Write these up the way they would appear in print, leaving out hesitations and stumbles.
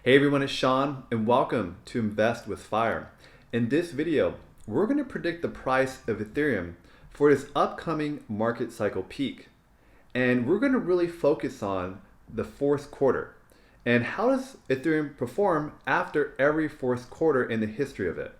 Hey everyone, it's Sean and welcome to Invest with Fire. In this video, we're going to predict the price of Ethereum for this upcoming market cycle peak. And we're going to really focus on the fourth quarter. And how does Ethereum perform after every fourth quarter in the history of it?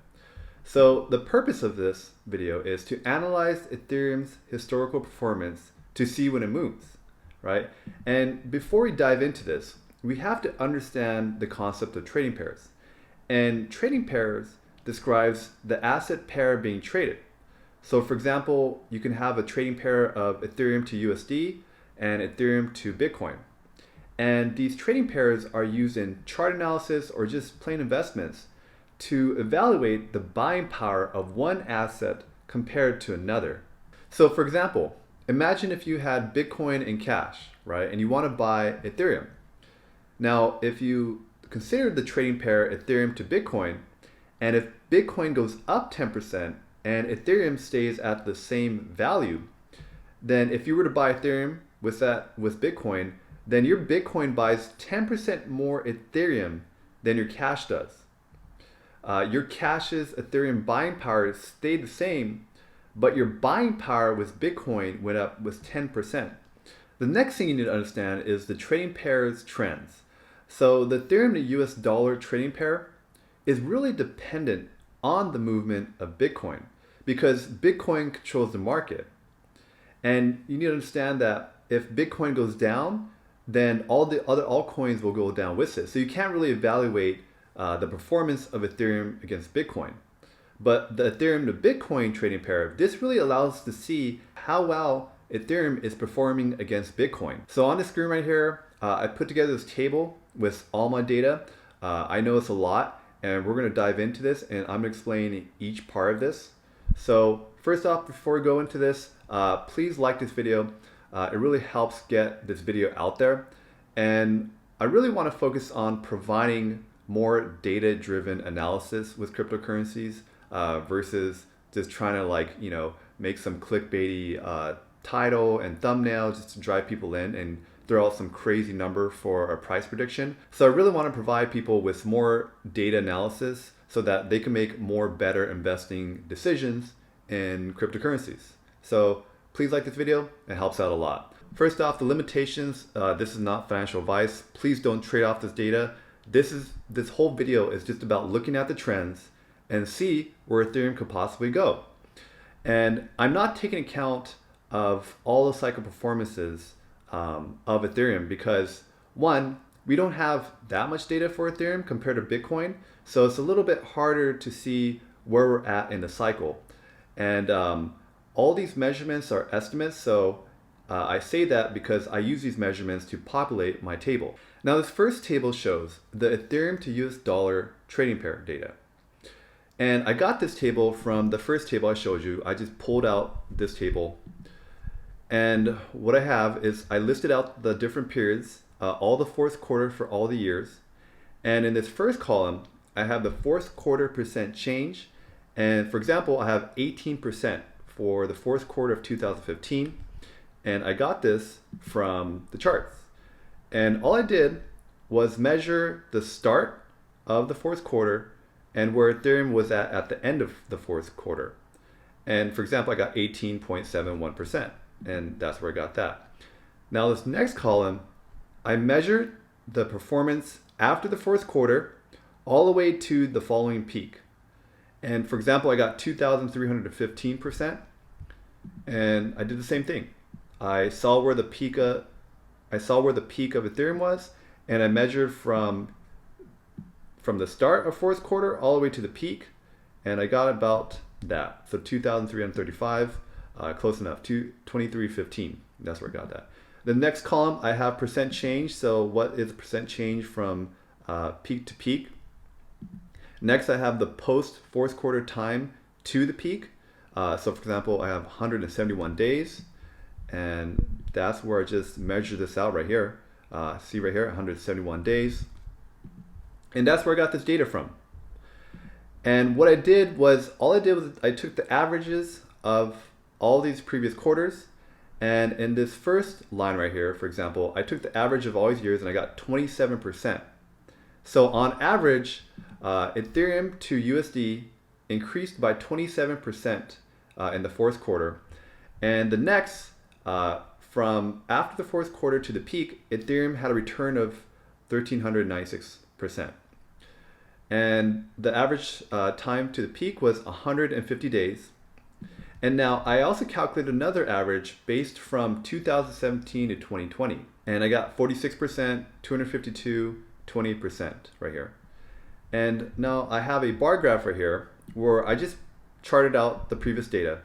So the purpose of this video is to analyze Ethereum's historical performance to see when it moves, right? And before we dive into this, we have to understand the concept of trading pairs. And trading pairs describes the asset pair being traded. So for example, you can have a trading pair of Ethereum to USD and Ethereum to Bitcoin. And these trading pairs are used in chart analysis or just plain investments to evaluate the buying power of one asset compared to another. So for example, imagine if you had Bitcoin in cash, right? And you want to buy Ethereum. Now, if you consider the trading pair Ethereum to Bitcoin, and if Bitcoin goes up 10% and Ethereum stays at the same value, then if you were to buy Ethereum with Bitcoin, then your Bitcoin buys 10% more Ethereum than your cash does. Your cash's Ethereum buying power stayed the same, but your buying power with Bitcoin went up with 10%. The next thing you need to understand is the trading pair's trends. So the Ethereum to US dollar trading pair is really dependent on the movement of Bitcoin because Bitcoin controls the market. And you need to understand that if Bitcoin goes down, then all the other altcoins will go down with it. So you can't really evaluate the performance of Ethereum against Bitcoin. But the Ethereum to Bitcoin trading pair, this really allows us to see how well Ethereum is performing against Bitcoin. So on the screen right here, I put together this table with all my data. I know it's a lot, and we're going to dive into this, and I'm going to explain each part of this. So first off, before we go into this, please like this video. It really helps get this video out there. And I really want to focus on providing more data-driven analysis with cryptocurrencies versus just trying to make some clickbaity title and thumbnail just to drive people in and throw out some crazy number for a price prediction. So I really want to provide people with more data analysis so that they can make more better investing decisions in cryptocurrencies. So please like this video, it helps out a lot. First off, the limitations, this is not financial advice. Please don't trade off this data. This whole video is just about looking at the trends and see where Ethereum could possibly go. And I'm not taking account of all the cycle performances of Ethereum because one, we don't have that much data for Ethereum compared to Bitcoin, so it's a little bit harder to see where we're at in the cycle. And all these measurements are estimates, so I say that because I use these measurements to populate my table. Now this first table shows the Ethereum to US dollar trading pair data. And I got this table from the first table I showed you. I just pulled out this table. And what I have is I listed out the different periods, all the fourth quarter for all the years. And in this first column, I have the fourth quarter percent change. And for example, I have 18% for the fourth quarter of 2015. And I got this from the charts. And all I did was measure the start of the fourth quarter and where Ethereum was at the end of the fourth quarter. And for example, I got 18.71%. And that's where I got that. Now this next column, I measured the performance after the fourth quarter all the way to the following peak. And for example, I got 2,315%. And I did the same thing. I saw where the peak of Ethereum was, and I measured from the start of fourth quarter all the way to the peak, and I got about that. So 2,335. Close enough, 2315. That's where I got that. The next column, I have percent change. So what is percent change from peak to peak? Next, I have the post fourth quarter time to the peak. So for example, I have 171 days. And that's where I just measured this out right here. See right here, 171 days. And that's where I got this data from. And what I did was, I took the averages of all these previous quarters, and in this first line right here, for example, I took the average of all these years and I got 27%. So on average, Ethereum to USD increased by 27% in the fourth quarter. And the next, from after the fourth quarter to the peak, Ethereum had a return of 1,396%. And the average time to the peak was 150 days. And now I also calculated another average based from 2017 to 2020. And I got 46%, 252, 20% right here. And now I have a bar graph right here where I just charted out the previous data.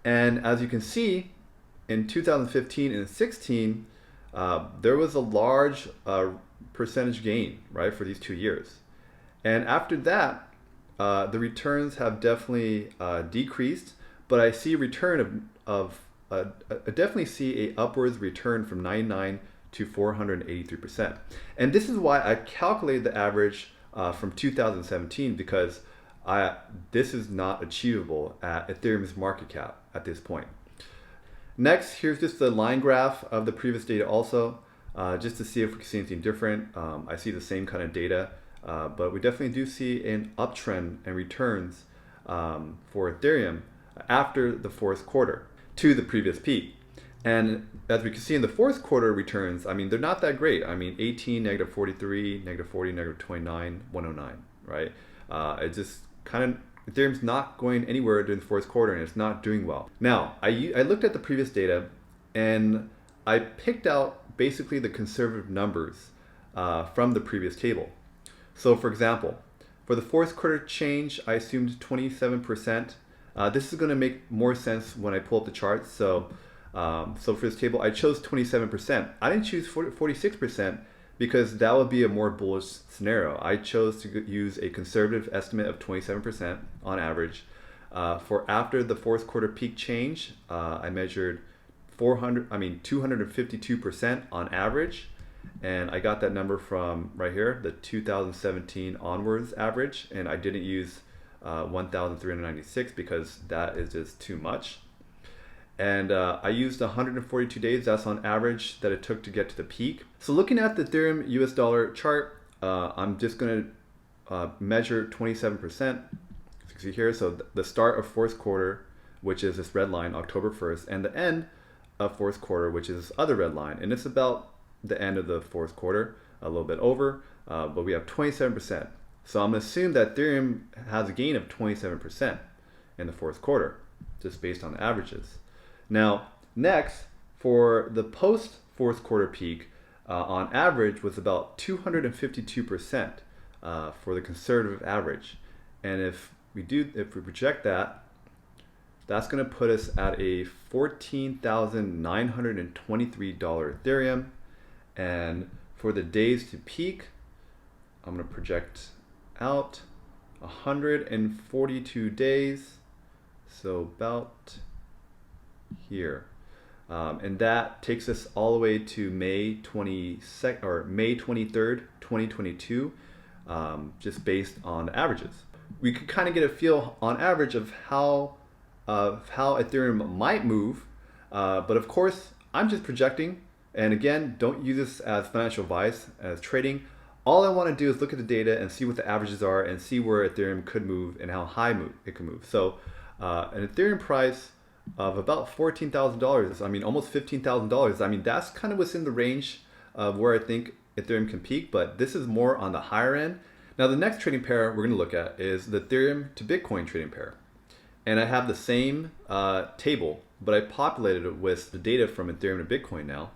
And as you can see, in 2015 and 16, there was a large percentage gain, right, for these 2 years. And after that, the returns have definitely decreased, but I see a return I definitely see a upwards return from 99 to 483%. And this is why I calculated the average from 2017, because this is not achievable at Ethereum's market cap at this point. Next, here's just the line graph of the previous data also, just to see if we can see anything different. I see the same kind of data, but we definitely do see an uptrend and returns for Ethereum after the fourth quarter to the previous peak. And as we can see in the fourth quarter returns, I mean, they're not that great. I mean, 18, negative 43, negative 40, negative 29, 109, right? It just kind of, Ethereum's not going anywhere during the fourth quarter, and it's not doing well. Now, I looked at the previous data, and I picked out basically the conservative numbers from the previous table. So for example, for the fourth quarter change, I assumed 27%. This is going to make more sense when I pull up the charts. So for this table, I chose 27%. I didn't choose 46% because that would be a more bullish scenario. I chose to use a conservative estimate of 27% on average. For after the fourth quarter peak change, I measured 252% on average. And I got that number from right here, the 2017 onwards average. And I didn't use 1,396 because that is just too much. And I used 142 days, that's on average, that it took to get to the peak. So looking at the Ethereum US dollar chart, I'm just going to measure 27%. As you can see here, so the start of fourth quarter, which is this red line, October 1st, and the end of fourth quarter, which is this other red line. And it's about the end of the fourth quarter, a little bit over, but we have 27%. So I'm going to assume that Ethereum has a gain of 27% in the fourth quarter, just based on the averages. Now, next, for the post fourth quarter peak, on average was about 252% for the conservative average. And if we project that, that's going to put us at a $14,923 Ethereum. And for the days to peak, I'm going to project out 142 days, so about here, and that takes us all the way to May 22nd or May 23rd, 2022, just based on the averages. We could kind of get a feel on average of how Ethereum might move, but of course I'm just projecting. And again, don't use this as financial advice, as trading. All I want to do is look at the data and see what the averages are and see where Ethereum could move and how high it can move. So an Ethereum price of about $14,000, I mean almost $15,000, I mean that's kind of within the range of where I think Ethereum can peak, but this is more on the higher end. Now the next trading pair we're going to look at is the Ethereum to Bitcoin trading pair. And I have the same table, but I populated it with the data from Ethereum to Bitcoin now.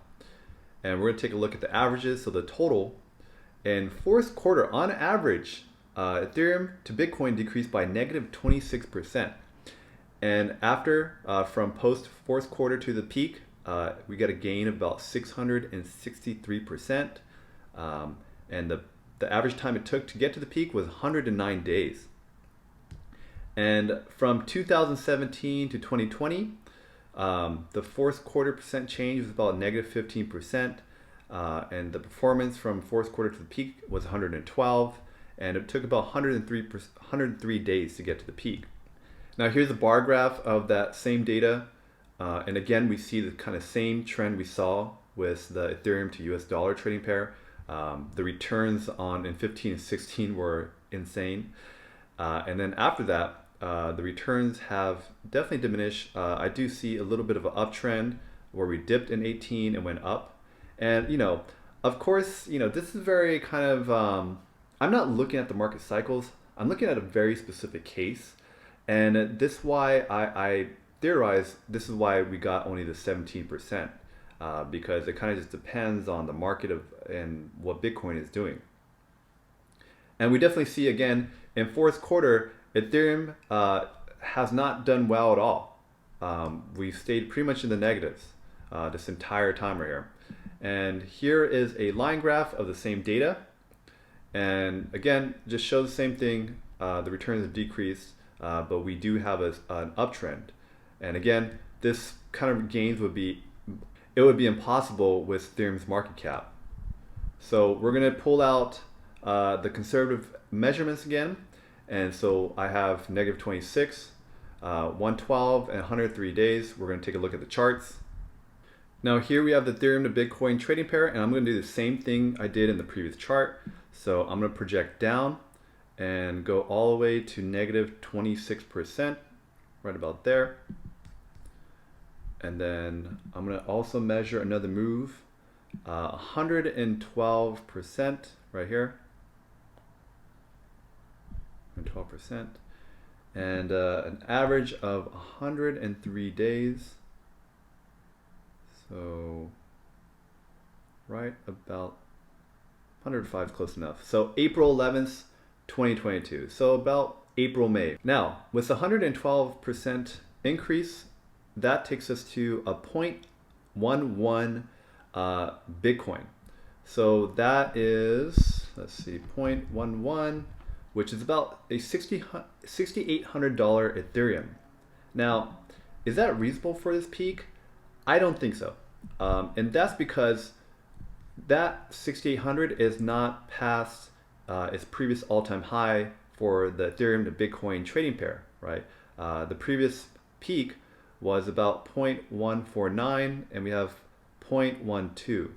And we're going to take a look at the averages, so the total. In fourth quarter, on average, Ethereum to Bitcoin decreased by negative 26%. And after, from post fourth quarter to the peak, we got a gain of about 663%. And the average time it took to get to the peak was 109 days. And from 2017 to 2020, the fourth quarter percent change was about negative 15%. And the performance from fourth quarter to the peak was 112, and it took about 103 days to get to the peak. Now here's a bar graph of that same data, and again we see the kind of same trend we saw with the Ethereum to US dollar trading pair. The returns in 15 and 16 were insane. And then after that, the returns have definitely diminished. I do see a little bit of an uptrend where we dipped in 18 and went up. And, of course, this is very kind of, I'm not looking at the market cycles. I'm looking at a very specific case. And this is why I theorize this is why we got only the 17%, because it kind of just depends on the market and what Bitcoin is doing. And we definitely see again in fourth quarter, Ethereum has not done well at all. We've stayed pretty much in the negatives this entire time right here. And here is a line graph of the same data. And again, just shows the same thing. The returns have decreased, but we do have an uptrend. And again, this kind of gains would be impossible with Ethereum's market cap. So we're going to pull out the conservative measurements again. And so I have negative 26, 112, and 103 days. We're going to take a look at the charts. Now here we have the Ethereum to Bitcoin trading pair, and I'm going to do the same thing I did in the previous chart. So I'm going to project down and go all the way to negative 26%, right about there. And then I'm going to also measure another move, 112% right here, 112%, and an average of 103 days. So right about 105 is close enough. So April 11th, 2022. So about April, May. Now with the 112% increase, that takes us to a 0.11 Bitcoin. So that is, let's see, 0.11, which is about a $6,800 Ethereum. Now, is that reasonable for this peak? I don't think so. And that's because that 6,800 is not past its previous all-time high for the Ethereum to Bitcoin trading pair, right? The previous peak was about 0.149, and we have 0.12.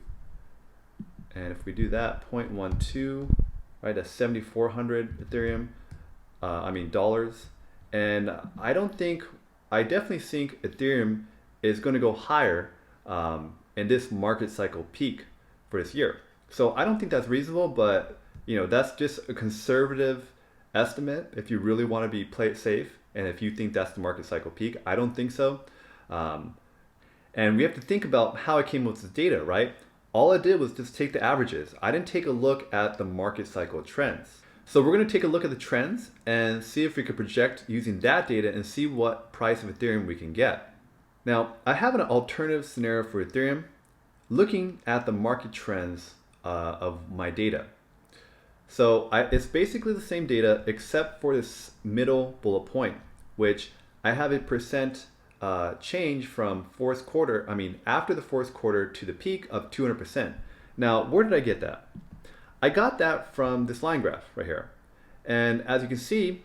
And if we do that, 0.12, right, that's 7,400 Ethereum, dollars. And I definitely think Ethereum is going to go higher in this market cycle peak for this year. So I don't think that's reasonable, but that's just a conservative estimate if you really want to be play it safe, and if you think that's the market cycle peak. I don't think so. And we have to think about how I came up with this data, right? All I did was just take the averages. I didn't take a look at the market cycle trends. So we're going to take a look at the trends and see if we could project using that data and see what price of Ethereum we can get. Now, I have an alternative scenario for Ethereum looking at the market trends of my data. So it's basically the same data except for this middle bullet point, which I have a percent change from after the fourth quarter to the peak of 200%. Now, where did I get that? I got that from this line graph right here. And as you can see,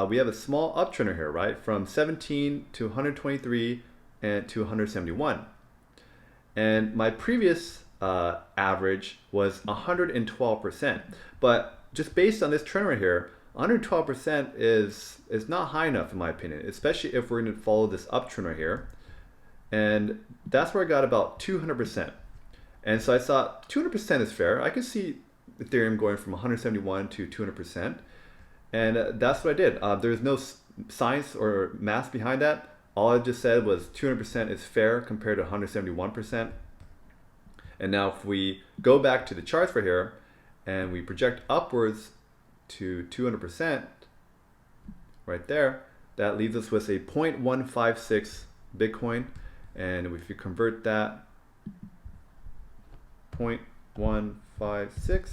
we have a small uptrend here, right? From 17 to 123 and to 171. And my previous average was 112%. But just based on this trend right here, 112% is not high enough in my opinion, especially if we're going to follow this uptrend right here. And that's where I got about 200%. And so I thought 200% is fair. I could see Ethereum going from 171 to 200%. And that's what I did. There's no science or math behind that. All I just said was 200% is fair compared to 171%. And now if we go back to the charts right here and we project upwards to 200% right there, that leaves us with a 0.156 Bitcoin. And if you convert that 0.156,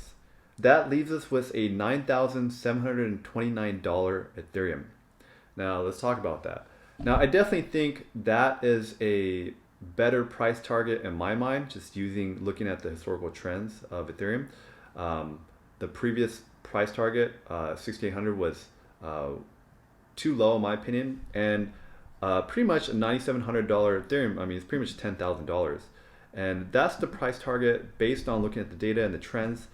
that leaves us with a $9,729 Ethereum. Now let's talk about that. Now I definitely think that is a better price target in my mind, just looking at the historical trends of Ethereum. The previous price target, 6,800, was too low in my opinion, and pretty much a $9,700 Ethereum, it's pretty much $10,000. And that's the price target based on looking at the data and the trends.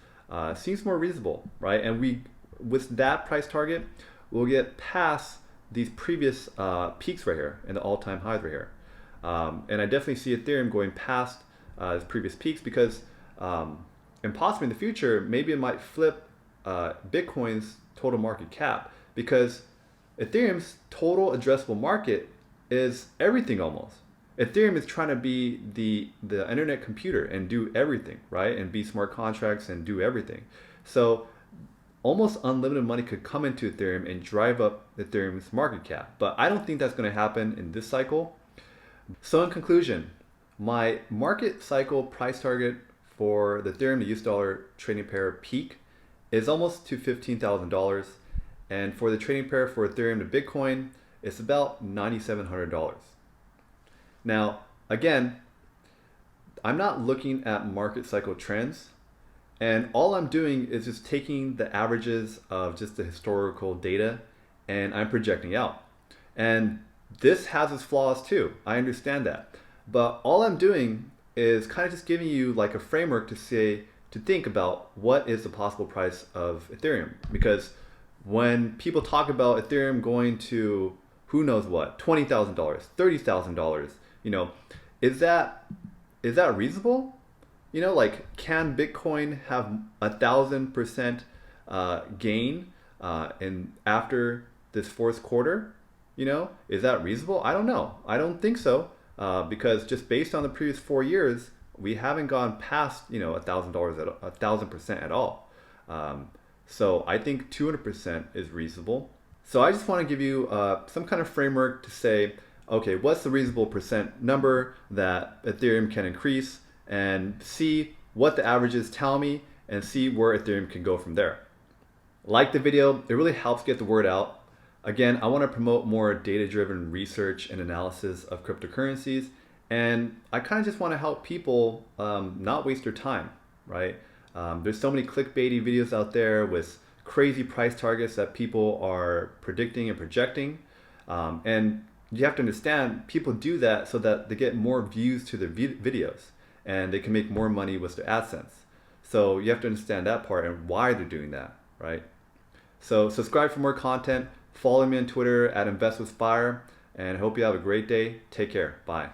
Seems more reasonable, right? And with that price target, we'll get past these previous peaks right here and the all-time highs right here. And I definitely see Ethereum going past its previous peaks because, and possibly in the future, maybe it might flip Bitcoin's total market cap, because Ethereum's total addressable market is everything almost. Ethereum is trying to be the internet computer and do everything, right? And be smart contracts and do everything. So almost unlimited money could come into Ethereum and drive up Ethereum's market cap. But I don't think that's going to happen in this cycle. So in conclusion, my market cycle price target for the Ethereum to US dollar trading pair peak is almost to $15,000. And for the trading pair for Ethereum to Bitcoin, it's about $9,700. Now, again, I'm not looking at market cycle trends, and all I'm doing is just taking the averages of just the historical data and I'm projecting out. And this has its flaws too, I understand that. But all I'm doing is kind of just giving you like a framework to think about what is the possible price of Ethereum. Because when people talk about Ethereum going to who knows what, $20,000, $30,000, is that reasonable? Like, can Bitcoin have 1,000% gain after this fourth quarter? Is that reasonable? I don't know. I don't think so, because just based on the previous 4 years, we haven't gone past $1,000% at all. So I think 200% is reasonable. So I just want to give you some kind of framework to say, okay, what's the reasonable percent number that Ethereum can increase, and see what the averages tell me and see where Ethereum can go from there. Like the video, it really helps get the word out. Again, I want to promote more data-driven research and analysis of cryptocurrencies, and I kind of just want to help people not waste their time, right? There's so many clickbaity videos out there with crazy price targets that people are predicting and projecting, and you have to understand, people do that so that they get more views to their videos and they can make more money with their AdSense. So you have to understand that part and why they're doing that, right? So subscribe for more content. Follow me on Twitter at InvestWithFire, and I hope you have a great day. Take care. Bye.